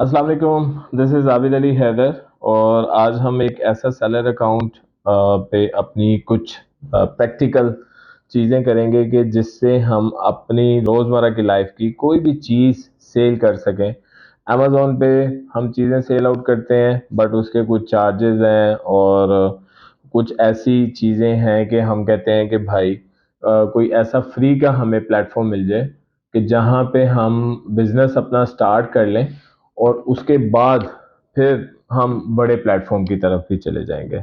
अस्सलाम वालेकुम। This is Abid Ali Haider और आज हम एक ऐसा सेलर अकाउंट पे अपनी कुछ प्रैक्टिकल चीज़ें करेंगे कि जिससे हम अपनी रोज़मर्रा की लाइफ की कोई भी चीज़ सेल कर सकें। अमेज़न पे हम चीज़ें सेल आउट करते हैं बट उसके कुछ चार्जेस हैं और कुछ ऐसी चीज़ें हैं कि हम कहते हैं कि भाई कोई ऐसा फ्री का हमें प्लेटफॉर्म मिल जाए कि जहाँ पे हम बिज़नेस अपना स्टार्ट कर लें और उसके बाद फिर हम बड़े प्लेटफॉर्म की तरफ भी चले जाएंगे।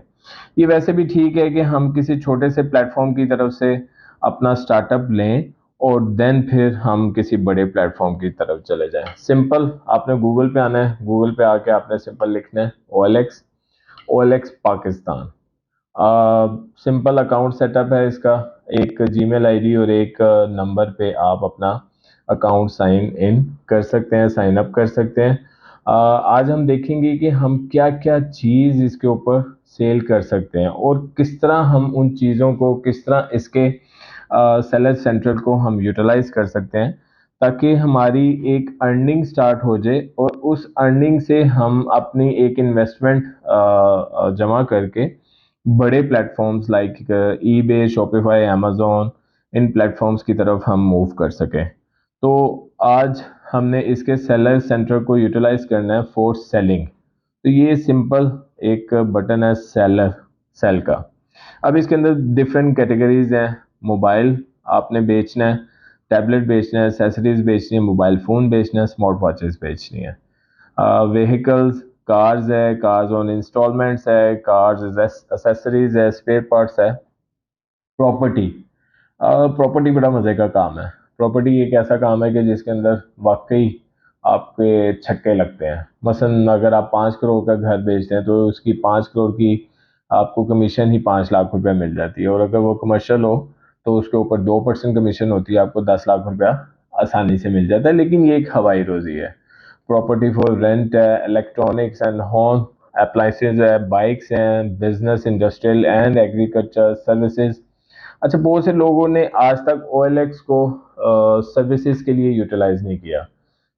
ये वैसे भी ठीक है कि हम किसी छोटे से प्लेटफॉर्म की तरफ से अपना स्टार्टअप लें और देन फिर हम किसी बड़े प्लेटफॉर्म की तरफ चले जाएं। सिंपल, आपने गूगल पे आना है, गूगल पे आके आपने सिंपल लिखना है OLX, OLX Pakistan. Simple account setup है इसका। एक जीमेल आईडी और एक नंबर पे आप अपना अकाउंट साइन इन कर सकते हैं, साइन अप कर सकते हैं। आज हम देखेंगे कि हम क्या क्या चीज़ इसके ऊपर सेल कर सकते हैं और किस तरह हम उन चीज़ों को, किस तरह इसके सेलर सेंट्रल को हम यूटिलाइज कर सकते हैं ताकि हमारी एक अर्निंग स्टार्ट हो जाए और उस अर्निंग से हम अपनी एक इन्वेस्टमेंट जमा करके बड़े platforms like eBay, Shopify, Amazon, इन प्लेटफॉर्म्स की तरफ हम मूव कर सकें। तो आज हमने इसके सेलर सेंटर को यूटिलाइज करना है फॉर सेलिंग। तो ये सिंपल एक बटन है सेलर, सेल का। अब इसके अंदर डिफरेंट कैटेगरीज हैं। मोबाइल आपने बेचना है, टैबलेट बेचना है, एसेसरीज बेचनी है, मोबाइल फ़ोन बेचना है, स्मार्ट वॉचेस बेचनी है। व्हीकल्स, कार्स है, कार्स ऑन इंस्टॉलमेंट्स है, कार्स एसेसरीज है, स्पेयर पार्ट्स है। प्रॉपर्टी, प्रॉपर्टी बड़ा मज़े का काम है। प्रॉपर्टी एक ऐसा काम है कि जिसके अंदर वाकई आपके छक्के लगते हैं। मसलन अगर आप 5 करोड़ का घर बेचते हैं तो उसकी 5 करोड़ की आपको कमीशन ही 5 लाख रुपया मिल जाती है और अगर वो कमर्शियल हो तो उसके ऊपर 2% कमीशन होती है, आपको 10 लाख रुपया आसानी से मिल जाता है। लेकिन ये एक हवाई रोजी है। प्रॉपर्टी फॉर रेंट है, इलेक्ट्रॉनिक्स एंड होम अप्लाइंसेज है, बाइक्स हैं, business, industrial and agriculture services. अच्छा, बहुत से लोगों ने आज तक OLX को सर्विसेज के लिए यूटिलाइज नहीं किया।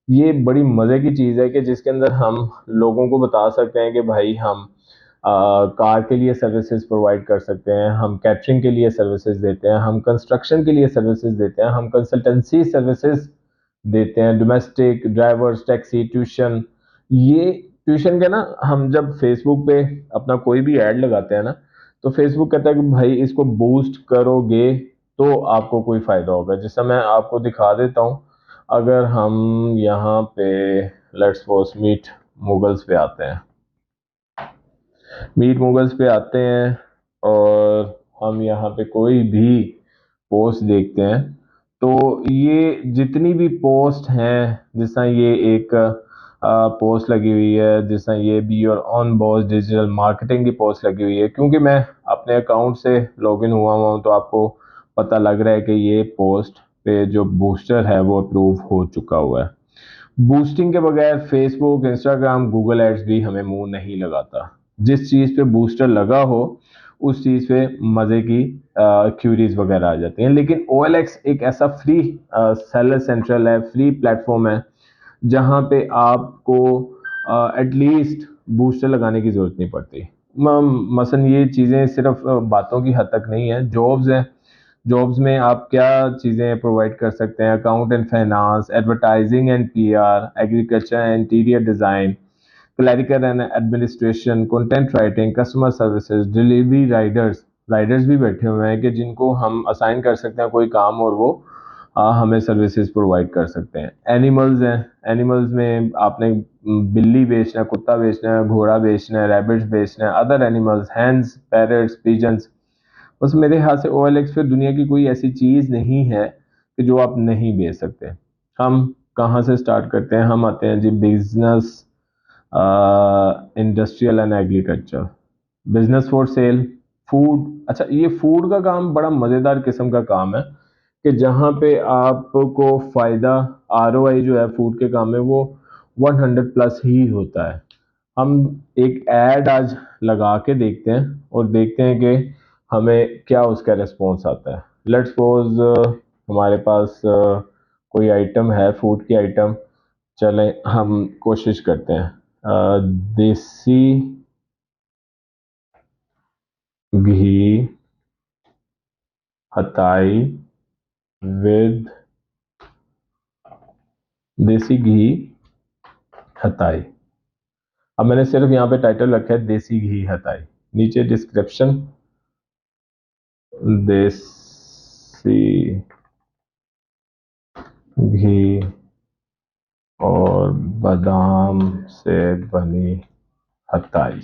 ये बड़ी मज़े की चीज़ है कि जिसके अंदर हम लोगों को बता सकते हैं कि भाई हम कार के लिए सर्विसेज प्रोवाइड कर सकते हैं, हम कैटरिंग के लिए सर्विसेज देते हैं, हम कंस्ट्रक्शन के लिए सर्विसेज देते हैं, हम कंसल्टेंसी सर्विसेज देते हैं, डोमेस्टिक, ड्राइवर्स, टैक्सी, ट्यूशन। ये ट्यूशन के ना, हम जब फेसबुक पे अपना कोई भी ऐड लगाते हैं ना तो फेसबुक कहता है कि भाई इसको बूस्ट करोगे तो आपको कोई फ़ायदा होगा। जैसा मैं आपको दिखा देता हूँ। अगर हम यहाँ पे लेट्स सपोज मीट मुगल्स पे आते हैं, मीट मुगल्स पे आते हैं और हम यहाँ पे कोई भी पोस्ट देखते हैं तो ये जितनी भी पोस्ट हैं, जैसा ये एक पोस्ट लगी हुई है, जैसा ये be your on boss digital marketing की पोस्ट लगी हुई है। क्योंकि मैं अपने अकाउंट से लॉगिन हुआ हुआ हूँ तो आपको पता लग रहा है कि ये पोस्ट पे जो बूस्टर है वो अप्रूव हो चुका हुआ है। बूस्टिंग के बगैर फेसबुक, इंस्टाग्राम, गूगल एड्स भी हमें मुंह नहीं लगाता। जिस चीज़ पे बूस्टर लगा हो उस चीज़ पे मज़े की क्यूरीज वगैरह आ जाती हैं। लेकिन OLX एक ऐसा फ्री सेलर सेंट्रल है, फ्री प्लेटफॉर्म है जहाँ पे आपको एटलीस्ट बूस्टर लगाने की ज़रूरत नहीं पड़ती। मसलन ये चीज़ें सिर्फ बातों की हद तक नहीं है, जॉब्स हैं। जॉब्स में आप क्या चीज़ें प्रोवाइड कर सकते हैं? Account and finance, advertising and PR, agriculture and interior design, clerical and administration, content writing, customer services, delivery Riders. Riders भी बैठे हुए हैं कि जिनको हम असाइन कर सकते हैं कोई काम और वो हमें सर्विसेज प्रोवाइड कर सकते हैं। एनिमल्स हैं, एनिमल्स में आपने बिल्ली बेचना है, कुत्ता बेचना है, घोड़ा बेचना है, रैबिट्स बेचना है, other animals, hens, parrots, pigeons. बस मेरे ख्याल से OLX पे दुनिया की कोई ऐसी चीज़ नहीं है कि जो आप नहीं बेच सकते। हम कहाँ से स्टार्ट करते हैं? हम आते हैं जी business, industrial and agriculture, business for sale, food. अच्छा, ये फूड का काम बड़ा मज़ेदार किस्म का काम है कि जहाँ पे आपको फ़ायदा, ROI जो है फूड के काम में वो 100 प्लस ही होता है। हम एक ऐड आज लगा के देखते हैं और देखते हैं कि हमें क्या उसका रिस्पॉन्स आता है। लेट्स सपोज हमारे पास कोई आइटम है, फूड की आइटम, चले हम कोशिश करते हैं। देसी घी हताई विद देसी घी हताई। अब मैंने सिर्फ यहाँ पे टाइटल रखा है देसी घी हताई, नीचे डिस्क्रिप्शन देसी घी और बादाम से बनी हताई।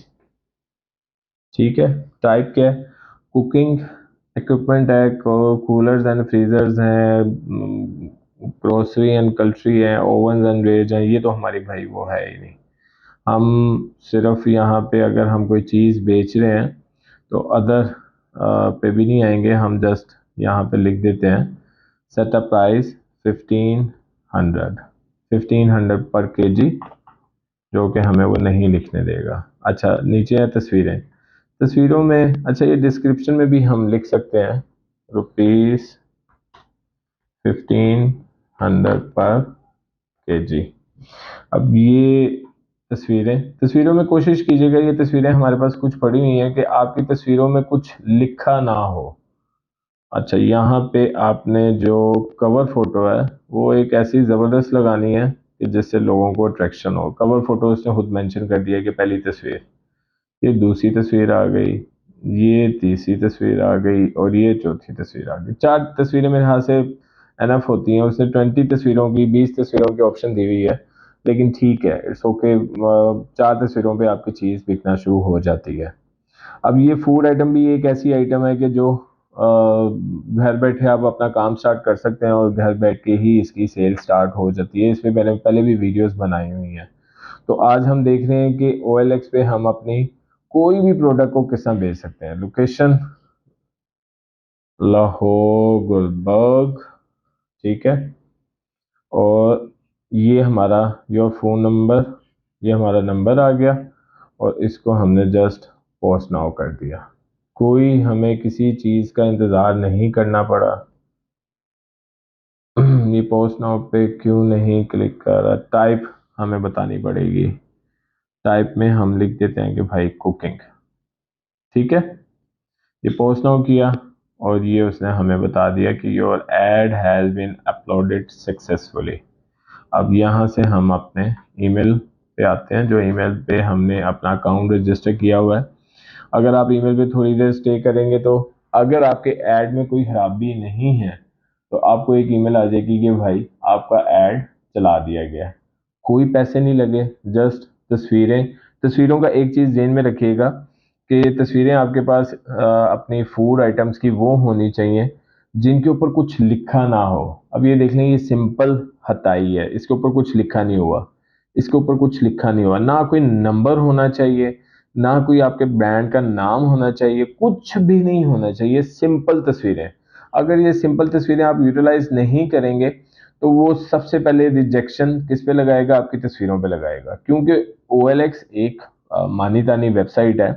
ठीक है, टाइप क्या है? कुकिंग इक्विपमेंट है, कूलर्स एंड फ्रीजर्स हैं, ग्रोसरी एंड कल्ट्री है, ओवन एंड रेज है। ये तो हमारी भाई वो है ही नहीं। हम सिर्फ यहाँ पे अगर हम कोई चीज़ बेच रहे हैं तो अदर पे भी नहीं आएंगे, हम जस्ट यहाँ पे लिख देते हैं सेटअप प्राइस 1500 पर केजी, जो कि हमें वो नहीं लिखने देगा। अच्छा, नीचे है तस्वीरें। तस्वीरों में अच्छा, ये डिस्क्रिप्शन में भी हम लिख सकते हैं ₹1500 पर केजी। अब ये तस्वीरों में कोशिश कीजिएगा ये तस्वीरें हमारे पास कुछ पड़ी हुई हैं कि आपकी तस्वीरों में कुछ लिखा ना हो। अच्छा, यहाँ पे आपने जो कवर फोटो है वो एक ऐसी ज़बरदस्त लगानी है कि जिससे लोगों को अट्रैक्शन हो। कवर फोटो उसने खुद मेंशन कर दिया कि पहली तस्वीर, ये दूसरी तस्वीर आ गई, ये तीसरी तस्वीर आ गई और ये चौथी तस्वीर आ गई। 4 तस्वीरें मेरे ख्याल से एनफ होती हैं। उसने 20 तस्वीरों की 20 तस्वीरों की ऑप्शन दी हुई है, लेकिन ठीक है, इट्स ओके। 4 तस्वीरों पे आपकी चीज़ बिकना शुरू हो जाती है। अब ये फूड आइटम भी एक ऐसी आइटम है कि जो घर बैठे आप अपना काम स्टार्ट कर सकते हैं और घर बैठ के ही इसकी सेल स्टार्ट हो जाती है। इसमें मैंने पहले भी वीडियोस बनाई हुई हैं। तो आज हम देख रहे हैं कि OLX पे हम अपनी कोई भी प्रोडक्ट को किस तरह बेच सकते हैं। लोकेशन लाहौर गुलबर्ग, ठीक है। और ये हमारा योर फ़ोन नंबर, ये हमारा नंबर आ गया और इसको हमने जस्ट पोस्ट नाउ कर दिया। कोई हमें किसी चीज़ का इंतज़ार नहीं करना पड़ा। ये पोस्ट नाउ पे क्यों नहीं क्लिक कर रहा? टाइप हमें बतानी पड़ेगी। टाइप में हम लिख देते हैं कि भाई कुकिंग, ठीक है। ये पोस्ट नाउ किया और ये उसने हमें बता दिया कि your ad has been uploaded successfully. अब यहाँ से हम अपने ईमेल पे आते हैं, जो ईमेल पे हमने अपना अकाउंट रजिस्टर किया हुआ है। अगर आप ईमेल पे थोड़ी देर स्टे करेंगे तो अगर आपके ऐड में कोई खराबी नहीं है तो आपको एक ईमेल आ जाएगी कि भाई आपका ऐड चला दिया गया। कोई पैसे नहीं लगे, जस्ट तस्वीरों का एक चीज़ ध्यान में रखिएगा कि तस्वीरें आपके पास अपनी फूड आइटम्स की वो होनी चाहिए जिनके ऊपर कुछ लिखा ना हो। अब ये देख लें, ये सिंपल हताई है, इसके ऊपर कुछ लिखा नहीं हुआ, इसके ऊपर कुछ लिखा नहीं हुआ, ना कोई नंबर होना चाहिए, ना कोई आपके ब्रांड का नाम होना चाहिए, कुछ भी नहीं होना चाहिए। सिंपल तस्वीरें, अगर ये सिंपल तस्वीरें आप यूटिलाइज नहीं करेंगे तो वो सबसे पहले रिजेक्शन किस पे लगाएगा? आपकी तस्वीरों पे लगाएगा, क्योंकि OLX एक मानी तानी वेबसाइट है।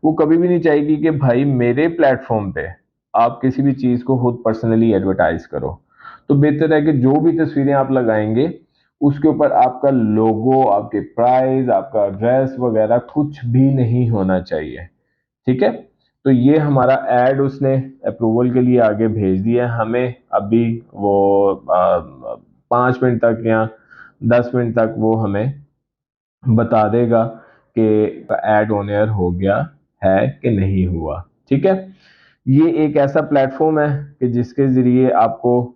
वो कभी भी नहीं चाहेगी कि भाई मेरे प्लेटफॉर्म पे आप किसी भी चीज़ को खुद पर्सनली एडवर्टाइज करो। तो बेहतर है कि जो भी तस्वीरें आप लगाएंगे उसके ऊपर आपका लोगो, आपके प्राइस, आपका एड्रेस वगैरह कुछ भी नहीं होना चाहिए, ठीक है। तो ये हमारा ऐड उसने अप्रूवल के लिए आगे भेज दिया है हमें। अभी वो 5 मिनट तक या 10 मिनट तक वो हमें बता देगा कि ऐड ऑन एयर हो गया है कि नहीं हुआ, ठीक है। ये एक ऐसा प्लेटफॉर्म है कि जिसके ज़रिए आपको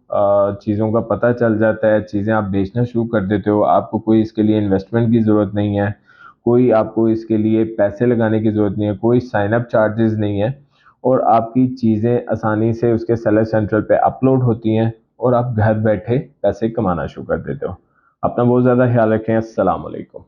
चीज़ों का पता चल जाता है, चीज़ें आप बेचना शुरू कर देते हो। आपको कोई इसके लिए इन्वेस्टमेंट की ज़रूरत नहीं है, कोई आपको इसके लिए पैसे लगाने की ज़रूरत नहीं है, कोई साइन अप चार्जेस नहीं है और आपकी चीज़ें आसानी से उसके सेलर सेंट्रल पे अपलोड होती हैं और आप घर बैठे पैसे कमाना शुरू कर देते हो। अपना बहुत ज़्यादा ख्याल रखें। अस्सलाम वालेकुम।